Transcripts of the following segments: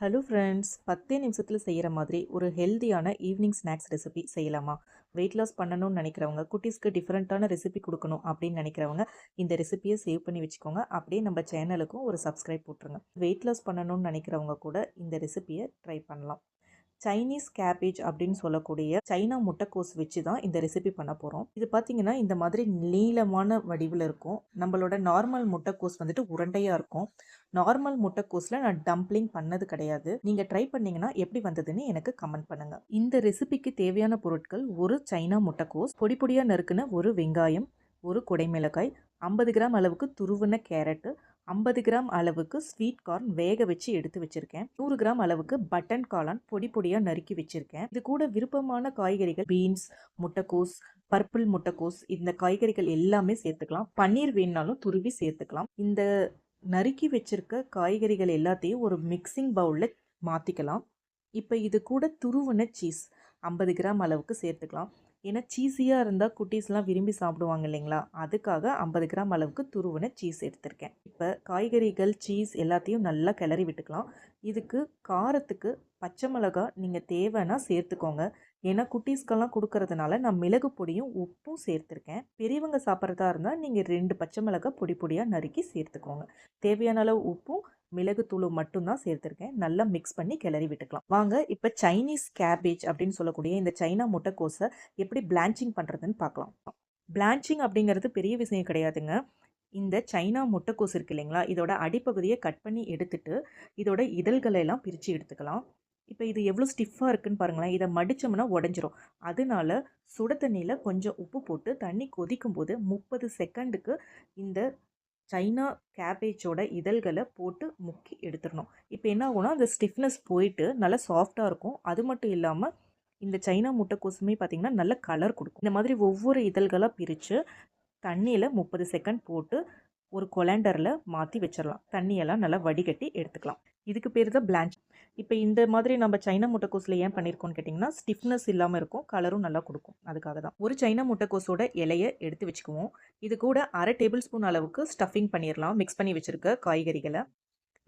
Hello friends, 10 நிமிஷத்தில் செய்கிற மாதிரி ஒரு ஹெல்தியான ஈவினிங் ஸ்நாக்ஸ் ரெசிபி செய்யலாமா? வெயிட் லாஸ் பண்ணணும்னு நினைக்கிறவங்க, குட்டீஸ்க்கு டிஃப்ரெண்ட்டான ரெசிபி கொடுக்கணும் அப்படின்னு நினைக்கிறவங்க இந்த ரெசிபியை சேவ் பண்ணி வச்சுக்கோங்க. அப்படியே நம்ம சேனலுக்கும் ஒரு சப்ஸ்கிரைப் போட்டுருங்க. வெயிட் லாஸ் பண்ணணும்னு நினைக்கிறவங்க கூட இந்த ரெசிபியை ட்ரை பண்ணலாம். சைனீஸ் கேபேஜ் அப்படின்னு சொல்லக்கூடிய சைனா முட்டைக்கோஸ் வச்சு தான் இந்த ரெசிபி பண்ண போகிறோம். இது பார்த்தீங்கன்னா இந்த மாதிரி நீளமான வடிவில் இருக்கும். நம்மளோட நார்மல் முட்டைக்கோஸ் வந்துட்டு உருண்டையாக இருக்கும். நார்மல் முட்டைக்கோஸில் நான் டம்ப்ளிங் பண்ணது கிடையாது. நீங்கள் ட்ரை பண்ணீங்கன்னா எப்படி வந்ததுன்னு எனக்கு கமெண்ட் பண்ணுங்கள். இந்த ரெசிபிக்கு தேவையான பொருட்கள்: ஒரு சைனா முட்டைக்கோஸ், பொடி பொடியாக நறுக்குன ஒரு வெங்காயம், ஒரு குடைமிளகாய், 50 கிராம் அளவுக்கு துருவின கேரட்டு, 50 கிராம் அளவுக்கு ஸ்வீட் கார்ன் வேக வச்சு எடுத்து வச்சிருக்கேன். 100 கிராம் அளவுக்கு பட்டன் காளான் பொடி பொடியாக நறுக்கி வச்சிருக்கேன். இது கூட விருப்பமான காய்கறிகள் பீன்ஸ், முட்டைக்கோஸ், பர்பிள் முட்டைக்கோஸ், இந்த காய்கறிகள் எல்லாமே சேர்த்துக்கலாம். பன்னீர் வேணுனாலும் துருவி சேர்த்துக்கலாம். இந்த நறுக்கி வச்சிருக்க காய்கறிகள் எல்லாத்தையும் ஒரு மிக்சிங் பவுலில் மாற்றிக்கலாம். இப்போ இது கூட துருவின சீஸ் 50 கிராம் அளவுக்கு சேர்த்துக்கலாம். ஏன்னா சீஸியாக இருந்தால் குட்டீஸ்லாம் விரும்பி சாப்பிடுவாங்க இல்லைங்களா, அதுக்காக 50 கிராம் அளவுக்கு துருவின சீஸ் எடுத்திருக்கேன். இப்போ காய்கறிகள் சீஸ் எல்லாத்தையும் நல்லா கிளறி விட்டுக்கலாம். இதுக்கு காரத்துக்கு பச்சை மிளகாய் நீங்கள் தேவைன்னா சேர்த்துக்கோங்க. ஏன்னா குட்டீஸ்க்கெல்லாம் கொடுக்கறதுனால நான் மிளகு பொடியும் உப்பும் சேர்த்துருக்கேன். பெரியவங்க சாப்பிட்றதா இருந்தால் நீங்கள் 2 பச்சை மிளகாய் பொடி பொடியாக நறுக்கி சேர்த்துக்கோங்க. தேவையான அளவு உப்பும் மிளகுத்தூளும் மட்டும்தான் சேர்த்துருக்கேன். நல்லா மிக்ஸ் பண்ணி கிளறி விட்டுக்கலாம். வாங்க இப்போ சைனீஸ் கேபேஜ் அப்படின்னு சொல்லக்கூடிய இந்த சைனா முட்டைக்கோஸை எப்படி பிளான்ச்சிங் பண்ணுறதுன்னு பார்க்கலாம். பிளான்ச்சிங் அப்படிங்கிறது பெரிய விஷயம் கிடையாதுங்க. இந்த சைனா முட்டைக்கோஸ் இருக்கு இல்லைங்களா, இதோட அடிப்பகுதியை கட் பண்ணி எடுத்துட்டு இதோட இதழ்களை எல்லாம் பிரித்து எடுத்துக்கலாம். இப்போ இது எவ்வளோ ஸ்டிஃபாக இருக்குன்னு பாருங்களேன். இதை மடித்தோம்னா உடஞ்சிரும். அதனால சுட தண்ணியில் கொஞ்சம் உப்பு போட்டு தண்ணி கொதிக்கும் போது 30 செகண்டுக்கு இந்த சைனா கேபேஜோட இதழ்களை போட்டு முக்கி எடுத்துடணும். இப்போ என்ன ஆகும்னா அந்த ஸ்டிஃப்னஸ் போயிட்டு நல்லா சாஃப்டாக இருக்கும். அது மட்டும் இல்லாமல் இந்த சைனா முட்டைக்கோசுமே பார்த்திங்கன்னா நல்ல கலர் கொடுக்கும். இந்த மாதிரி ஒவ்வொரு இதழ்களாக பிரித்து தண்ணியில் 30 செகண்ட் போட்டு ஒரு கொலாண்டரில் மாற்றி வச்சிடலாம். தண்ணியெல்லாம் நல்லா வடிகட்டி எடுத்துக்கலாம். இதுக்கு பேர் தான் பிளான்ச். இப்போ இந்த மாதிரி நம்ம சைனா முட்டைக்கோஸில் ஏன் பண்ணியிருக்கோம்னு கேட்டிங்கன்னா, ஸ்டிஃப்னஸ் இல்லாமல் இருக்கும், கலரும் நல்லா கொடுக்கும். அதுக்காக தான். ஒரு சைனா முட்டைக்கோஸோட இலையை எடுத்து வச்சுக்குவோம். இது கூட 1/2 டேபிள் ஸ்பூன் அளவுக்கு ஸ்டஃபிங் பண்ணிடலாம். மிக்ஸ் பண்ணி வச்சுருக்க காய்கறிகளை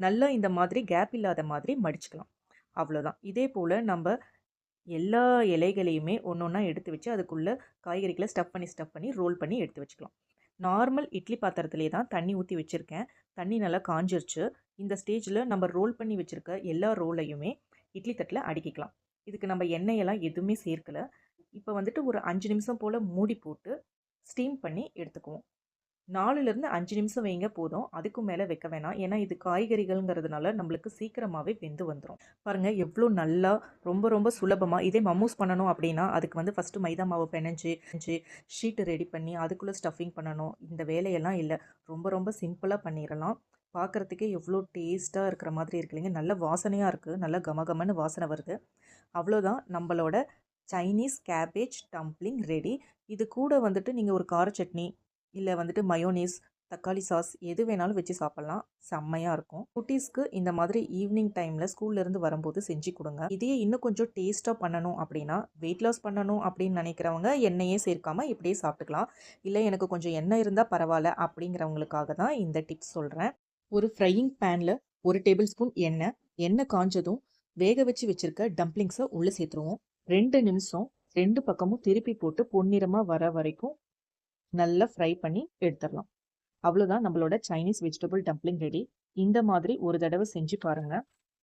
நல்லா இந்த மாதிரி கேப் இல்லாத மாதிரி மடிச்சுக்கலாம். அவ்வளோதான். இதே போல் நம்ம எல்லா இலைகளையுமே ஒன்று ஒன்றா எடுத்து வச்சு அதுக்குள்ளே காய்கறிகளை ஸ்டஃப் பண்ணி ரோல் பண்ணி எடுத்து வச்சுக்கலாம். நார்மல் இட்லி பாத்திரத்திலே தான் தண்ணி ஊற்றி வச்சுருக்கேன். தண்ணி நல்லா காஞ்சிருச்சு. இந்த ஸ்டேஜில் நம்ம ரோல் பண்ணி வச்சுருக்க எல்லா ரோலையுமே இட்லி தட்டில் அடுக்கிக்கலாம். இதுக்கு நம்ம எண்ணெயெல்லாம் எதுவுமே சேர்க்கலை. இப்போ வந்துட்டு ஒரு 5 நிமிஷம் போல் மூடி போட்டு ஸ்டீம் பண்ணி எடுத்துக்குவோம். 4லேருந்து 5 நிமிஷம் வைங்க போதும். அதுக்கும் மேலே வைக்க வேணாம். ஏன்னா இது காய்கறிகள்ங்கிறதுனால நம்மளுக்கு சீக்கிரமாகவே வெந்து வந்துடும். பாருங்கள் எவ்வளோ நல்லா ரொம்ப ரொம்ப சுலபமாக. இதே மம்மூஸ் பண்ணணும் அப்படின்னா அதுக்கு வந்து ஃபஸ்ட்டு மைதா மாவு பிணைஞ்சு ஷீட்டு ரெடி பண்ணி அதுக்குள்ளே ஸ்டஃபிங் பண்ணணும். இந்த வேலையெல்லாம் இல்லை. ரொம்ப ரொம்ப சிம்பிளாக பண்ணிடலாம். பார்க்குறதுக்கே எவ்வளோ டேஸ்ட்டாக இருக்கிற மாதிரி இருக்கு இல்லைங்க. நல்ல வாசனையாக இருக்குது. நல்லா கமகமன்னு வாசனை வருது. அவ்வளோதான், நம்மளோட சைனீஸ் கேபேஜ் டம்ப்ளிங் ரெடி. இது கூட வந்துட்டு நீங்கள் ஒரு கார சட்னி இல்லை வந்துட்டு மயோனீஸ், தக்காளி சாஸ் எது வேணாலும் வச்சு சாப்பிட்லாம். செம்மையாக இருக்கும். குட்டீஸ்க்கு இந்த மாதிரி ஈவினிங் டைமில் ஸ்கூல்லேருந்து வரும்போது செஞ்சு கொடுங்க. இதையே இன்னும் கொஞ்சம் டேஸ்ட்டாக பண்ணணும் அப்படின்னா, வெயிட் லாஸ் பண்ணணும் அப்படின்னு நினைக்கிறவங்க எண்ணெயே சேர்க்காமல் இப்படியே சாப்பிட்டுக்கலாம். இல்லை எனக்கு கொஞ்சம் எண்ணெய் இருந்தால் பரவாயில்ல அப்படிங்கிறவங்களுக்காக தான் இந்த டிப்ஸ் சொல்கிறேன். ஒரு ஃப்ரையிங் பேனில் 1 டேபிள் ஸ்பூன் எண்ணெய் காஞ்சதும் வேக வச்சு வச்சுருக்க டம்ப்ளிங்ஸை உள்ளே சேர்த்துருவோம். 2 நிமிஷம் 2 பக்கமும் திருப்பி போட்டு பொன்னிறமாக வர வரைக்கும் நல்லா ஃப்ரை பண்ணி எடுத்துடலாம். அவ்வளோதான், நம்மளோட சைனீஸ் வெஜிடபிள் டம்ப்ளிங் ரெடி. இந்த மாதிரி ஒரு தடவை செஞ்சு பாருங்கள்.